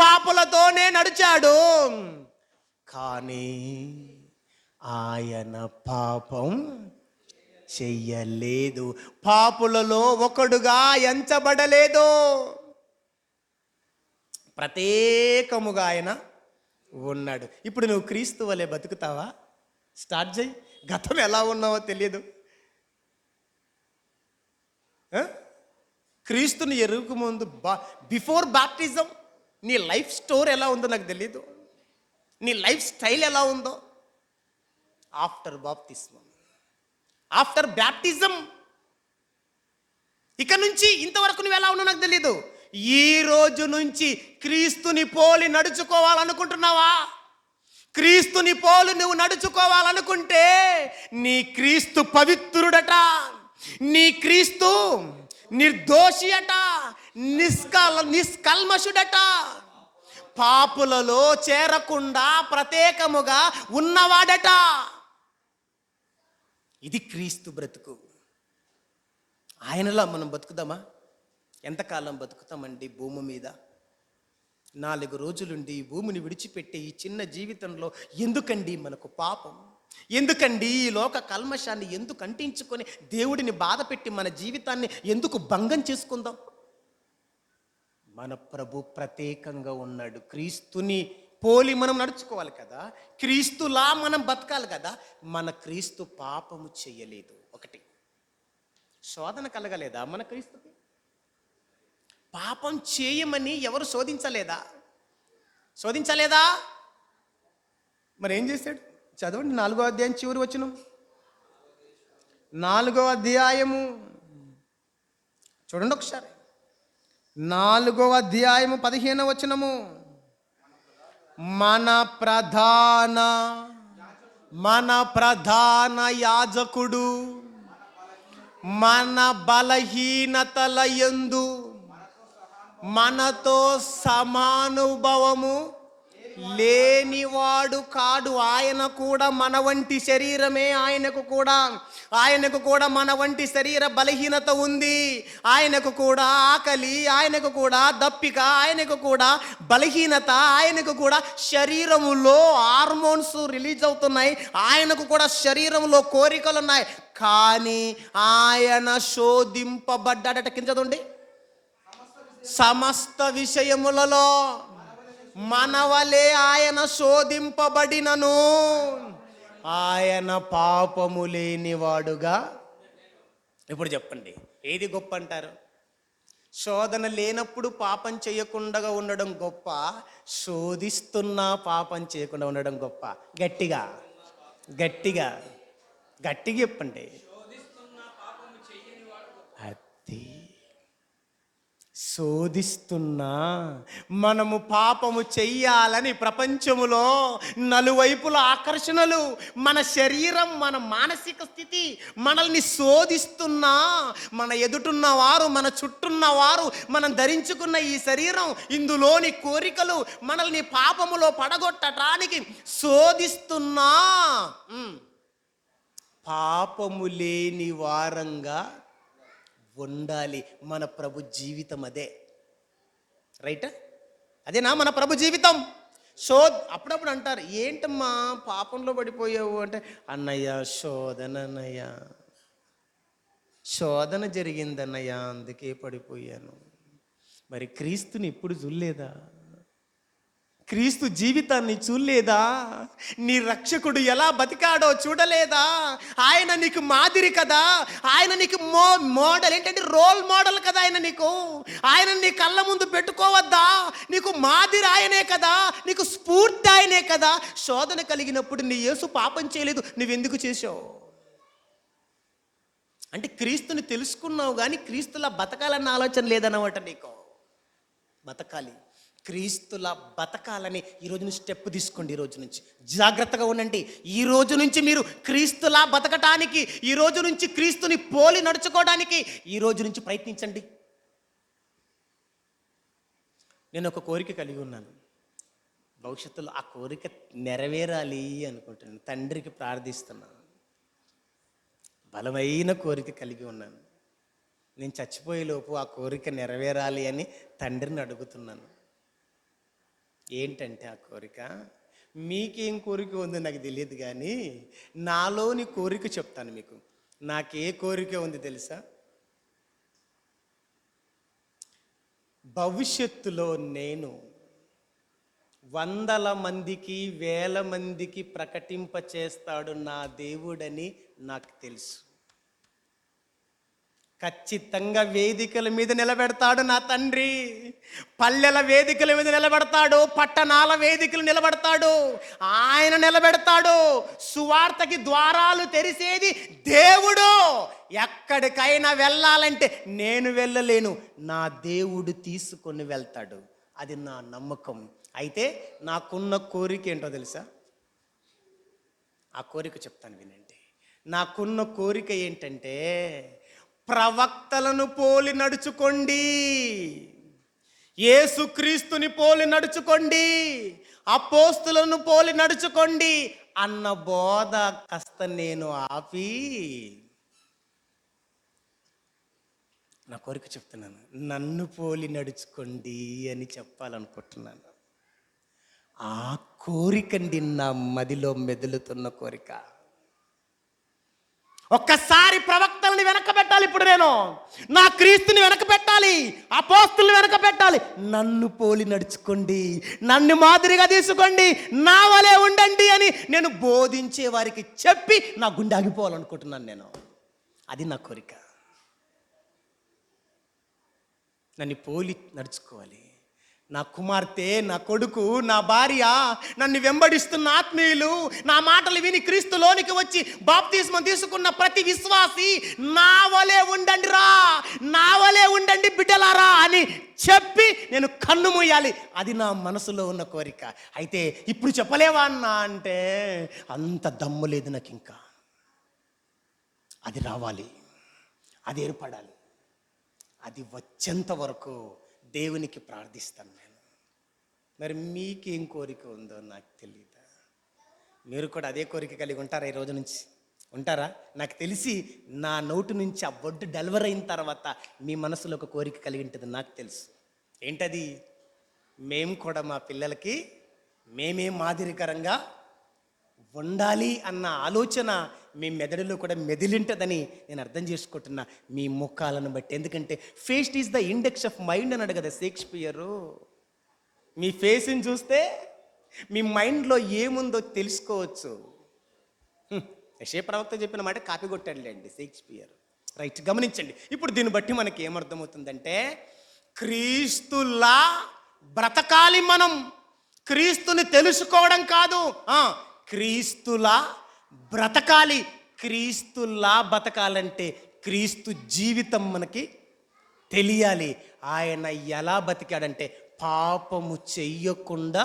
పాపులతోనే నడిచాడు. కానీ ఆయన పాపం చెయ్యలేదు, పాపులలో ఒకడుగా ఎంచబడలేదు. ప్రత్యేకముగా ఆయన ఉన్నాడు. ఇప్పుడు నువ్వు క్రీస్తు వలె బతుకుతావా? స్టార్ట్ చేయి. గతం ఎలా ఉన్నావో తెలియదు. క్రీస్తుని ఎరుగు ముందు బిఫోర్ బాప్టిజం నీ లైఫ్ స్టోరీ ఎలా ఉందో నాకు తెలియదు. నీ లైఫ్ స్టైల్ ఎలా ఉందో. ఆఫ్టర్ బాప్టిజం, ఆఫ్టర్ బ్యాప్టిజం, ఇక నుంచి ఇంతవరకు నువ్వు ఎలా ఉన్నావు నాకు తెలియదు. ఈ రోజు నుంచి క్రీస్తుని పోలి నడుచుకోవాలనుకుంటున్నావా? క్రీస్తుని పోలి నువ్వు నడుచుకోవాలనుకుంటే నీ క్రీస్తు పవిత్రుడట, నీ క్రీస్తు నిర్దోషి అట, నిష్కల్మషుడట, పాపులలో చేరకుండా ప్రత్యేకముగా ఉన్నవాడట. ఇది క్రీస్తు బ్రతుకు. ఆయనలా మనం బతుకుదామా? ఎంతకాలం బతుకుతామండి భూమి మీద? 4 రోజులుండి ఈ భూమిని విడిచిపెట్టే ఈ చిన్న జీవితంలో ఎందుకండి మనకు పాపం? ఎందుకండి ఈ లోక కల్మషాన్ని ఎందుకు అంటించుకొని దేవుడిని బాధ పెట్టి మన జీవితాన్ని ఎందుకు భంగం చేసుకుందాం? మన ప్రభు ప్రత్యేకంగా ఉన్నాడు. క్రీస్తుని పోలి మనం నడుచుకోవాలి కదా, క్రీస్తులా మనం బతకాలి కదా. మన క్రీస్తు పాపము చెయ్యలేదు. ఒకటి, శోధన కలగలేదా మన క్రీస్తుకి? పాపం చేయమని ఎవరు శోధించలేదా? మరి ఏం చేశాడు? చదవండి 4వ అధ్యాయం చివరి వచనం. 4వ అధ్యాయము చూడండి ఒకసారి. 4వ అధ్యాయము 15వ వచనము. మన ప్రధాన యాజకుడు మన బలహీనతల యందు మనతో సమానుభవము లేనివాడు కాడు. ఆయన కూడా మన వంటి శరీరమే. ఆయనకు కూడా మన వంటి శరీర బలహీనత ఉంది. ఆయనకు కూడా ఆకలి, ఆయనకు కూడా దప్పిక, ఆయనకు కూడా బలహీనత, ఆయనకు కూడా శరీరములో హార్మోన్స్ రిలీజ్ అవుతున్నాయి, ఆయనకు కూడా శరీరంలో కోరికలు ఉన్నాయి. కానీ ఆయన శోధింపబడ్డాడట. కింద చదవండి. సమస్త విషయములలో మనవలే ఆయన శోధింపబడినను ఆయన పాపము లేనివాడుగా. ఇప్పుడు చెప్పండి, ఏది గొప్ప అంటారు? శోధన లేనప్పుడు పాపం చేయకుండా ఉండడం గొప్ప, శోధిస్తున్నా పాపం చేయకుండా ఉండడం గొప్ప? గట్టిగా చెప్పండి. అది శోధిస్తున్నా మనము పాపము చెయ్యాలని ప్రపంచములో నలువైపుల ఆకర్షణలు, మన శరీరం, మన మానసిక స్థితి మనల్ని శోధిస్తున్నా, మన ఎదుటున్నవారు, మన చుట్టూన్నవారు, మనం ధరించుకున్న ఈ శరీరం, ఇందులోని కోరికలు మనల్ని పాపములో పడగొట్టడానికి శోధిస్తున్నా పాపము లేని వారంగా ఉండాలి. మన ప్రభు జీవితం అదే. రైట్? అదేనా మన ప్రభు జీవితం? అప్పుడప్పుడు అంటారు, ఏంటమ్మా పాపంలో పడిపోయావు అంటే, అన్నయ్య శోధన జరిగిందన్నయ్య, అందుకే పడిపోయాను. మరి క్రీస్తుని ఎప్పుడు చూడలేదా? క్రీస్తు జీవితాన్ని చూడలేదా? నీ రక్షకుడు ఎలా బతికాడో చూడలేదా? ఆయన నీకు మాదిరి కదా, ఆయన నీకు మోడల్ ఏంటంటే రోల్ మోడల్ కదా. ఆయన నీ కళ్ళ ముందు పెట్టుకోవద్దా? నీకు మాదిరి ఆయనే కదా, నీకు స్ఫూర్తి ఆయనే కదా. శోధన కలిగినప్పుడు నీ యేసు పాపం చేయలేదు, నువ్వెందుకు చేసావు? అంటే క్రీస్తుని తెలుసుకున్నావు కానీ క్రీస్తులా బతకాలన్న ఆలోచన లేదన్నమాట నీకు. బతకాలి, క్రీస్తులా బతకాలని ఈరోజు నుంచి స్టెప్ తీసుకోండి. ఈరోజు నుంచి జాగ్రత్తగా ఉండండి. ఈ రోజు నుంచి మీరు క్రీస్తులా బతకటానికి, ఈ రోజు నుంచి క్రీస్తుని పోలి నడుచుకోవడానికి ఈ రోజు నుంచి ప్రయత్నించండి. నేను ఒక కోరిక కలిగి ఉన్నాను. భవిష్యత్తులో ఆ కోరిక నెరవేరాలి అనుకుంటున్నాను. తండ్రికి ప్రార్థిస్తున్నాను. బలమైన కోరిక కలిగి ఉన్నాను. నేను చచ్చిపోయేలోపు ఆ కోరిక నెరవేరాలి అని తండ్రిని అడుగుతున్నాను. ఏంటంటే ఆ కోరిక, మీకేం కోరిక ఉందో నాకు తెలియదు కానీ నాలోని కోరిక చెప్తాను మీకు. నాకే కోరిక ఉంది తెలుసా? భవిష్యత్తులో నేను 100 మందికి 1000 మందికి ప్రకటింప చేస్తాడు నా దేవుడని నాకు తెలుసు. ఖచ్చితంగా వేదికల మీద నిలబెడతాడు నా తండ్రి. పల్లెల వేదికల మీద నిలబెడతాడు, పట్టణాల వేదికలు నిలబెడతాడు. ఆయన నిలబెడతాడు. సువార్తకి ద్వారాలు తెరిసేది దేవుడు. ఎక్కడికైనా వెళ్ళాలంటే నేను వెళ్ళలేను, నా దేవుడు తీసుకొని వెళ్తాడు. అది నా నమ్మకం. అయితే నాకున్న కోరిక ఏంటో తెలుసా? ఆ కోరిక చెప్తాను వినండి. నాకున్న కోరిక ఏంటంటే, ప్రవక్తలను పోలి నడుచుకోండి, యేసుక్రీస్తుని పోలి నడుచుకోండి, అపోస్తులను పోలి నడుచుకోండి అన్న బోధ కాస్త నేను ఆపి నా కోరిక చెప్తున్నాను. నన్ను పోలి నడుచుకోండి అని చెప్పాలనుకుంటున్నాను. ఆ కోరికండి నా మదిలో మెదులుతున్న కోరిక. ఒక్కసారి ప్రవక్తల్ని వెనక పెట్టాలి. ఇప్పుడు నేను నా క్రీస్తుని వెనక పెట్టాలి, అపోస్తుల్ని వెనక పెట్టాలి. నన్ను పోలి నడుచుకోండి, నన్ను మాదిరిగా తీసుకోండి, నా వలే ఉండండి అని నేను బోధించే వారికి చెప్పి నా గుండె ఆగిపోవాలనుకుంటున్నాను నేను. అది నా కోరిక. నన్ను పోలి నడుచుకోవాలి. నా కుమార్తె, నా కొడుకు, నా భార్య, నన్ను వెంబడిస్తున్న ఆత్మీయులు, నా మాటలు విని క్రీస్తులోనికి వచ్చి బాప్తిస్మం తీసుకున్న ప్రతి విశ్వాసి నా వలే ఉండండి రా, నా వలే ఉండండి బిడ్డలారా అని చెప్పి నేను కన్ను మూయాలి. అది నా మనసులో ఉన్న కోరిక. అయితే ఇప్పుడు చెప్పలేవా అన్నా అంటే అంత దమ్ము లేదు నాకు. ఇంకా అది రావాలి, అది ఏర్పడాలి. అది వచ్చేంత వరకు దేవునికి ప్రార్థిస్తాను నేను. మరి మీకేం కోరిక ఉందో నాకు తెలియదా? మీరు కూడా అదే కోరిక కలిగి ఉంటారా? ఈ రోజు నుంచి ఉంటారా? నాకు తెలిసి నా నోటి నుంచి ఆ వర్డ్ డెలివర్ అయిన తర్వాత మీ మనసులో ఒక కోరిక కలిగి ఉంటుంది, నాకు తెలుసు. ఏంటది? మేము కూడా మా పిల్లలకి మేమే మాదిరికరంగా ఉండాలి అన్న ఆలోచన మీ మెదడులో కూడా మెదిలింటదని నేను అర్థం చేసుకుంటున్నా మీ ముఖాలను బట్టి. ఎందుకంటే face is the index of mind అన్నాడు కదా షేక్స్పియరు. మీ ఫేస్ని చూస్తే మీ మైండ్లో ఏముందో తెలుసుకోవచ్చు. యెషయా ప్రవక్త చెప్పిన మాట కాపీ కొట్టాడులేండి షేక్స్పియర్. రైట్, గమనించండి. ఇప్పుడు దీన్ని బట్టి మనకి ఏమర్థమవుతుందంటే, క్రీస్తులా బ్రతకాలి మనం. క్రీస్తుని తెలుసుకోవడం కాదు, క్రీస్తులా బ్రతకాలి. క్రీస్తులా బతకాలంటే క్రీస్తు జీవితం మనకి తెలియాలి. ఆయన ఎలా బతికాడంటే పాపము చెయ్యకుండా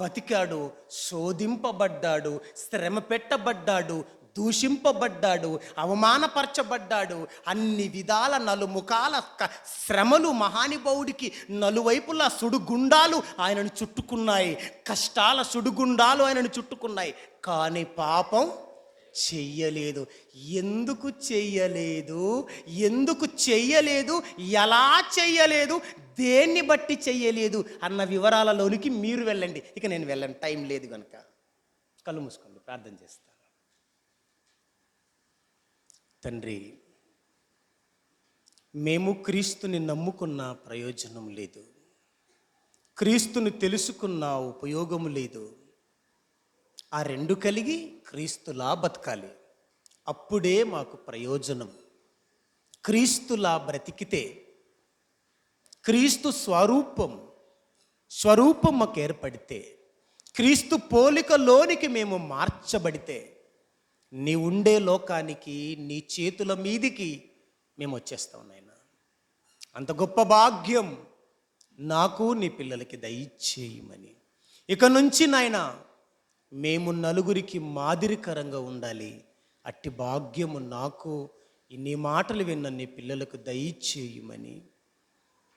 బతికాడు, శోధింపబడ్డాడు, శ్రమ పెట్టబడ్డాడు, దూషింపబడ్డాడు, అవమానపరచబడ్డాడు. అన్ని విధాల నలుముఖాల శ్రమలు మహానుభావుడికి నలువైపులా సుడిగుండాలు ఆయనను చుట్టుకున్నాయి. కష్టాల సుడిగుండాలు ఆయనను చుట్టుకున్నాయి. కానీ పాపం చెయ్యలేదు. ఎందుకు చెయ్యలేదు? ఎందుకు చెయ్యలేదు? ఎలా చెయ్యలేదు? దేన్ని బట్టి చెయ్యలేదు అన్న వివరాలలోనికి మీరు వెళ్ళండి. ఇక నేను వెళ్ళను, టైం లేదు కనుక. కళ్ళు మూసుకోండి, ప్రార్థన చేస్తాను. తండ్రి, మేము క్రీస్తుని నమ్ముకున్న ప్రయోజనం లేదు. క్రీస్తుని తెలుసుకున్నా ఉపయోగము లేదు. ఆ రెండు కలిగి క్రీస్తులా బతకాలి. అప్పుడే మాకు ప్రయోజనం. క్రీస్తులా బ్రతికితే, క్రీస్తు స్వరూపం మాకు ఏర్పడితే, క్రీస్తు పోలికలోనికి మేము మార్చబడితే, నీ ఉండే లోకానికి, నీ చేతుల మీదికి మేము వచ్చేస్తాం నాయనా. అంత గొప్ప భాగ్యం నాకు నీ పిల్లలకి దయచేయమని. ఇక నుంచి నాయనా మేము నలుగురికి మాదిరికరంగా ఉండాలి. అట్టి భాగ్యము నాకు నీ మాటలు విన్న నీ పిల్లలకు దయచేయమని,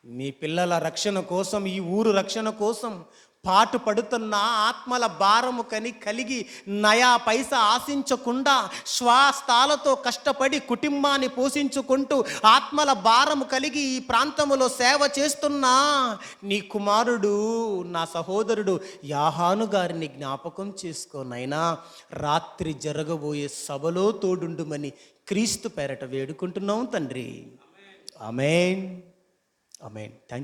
మీ పిల్లల రక్షణ కోసం, ఈ ఊరు రక్షణ కోసం పాటు పడుతున్న ఆత్మల భారము కలిగి నయా పైసా ఆశించకుండా స్వస్థాలతో కష్టపడి కుటుంబాన్ని పోషించుకుంటూ ఆత్మల భారము కలిగి ఈ ప్రాంతంలో సేవ చేస్తున్న నీ కుమారుడు, నా సహోదరుడు యాహాను గారిని జ్ఞాపకం చేసుకోనైనా రాత్రి జరగబోయే సభలో తోడుండుమని క్రీస్తు పేరట వేడుకుంటున్నాం తండ్రి. ఆమేన్. ఆమేన్. Thank you.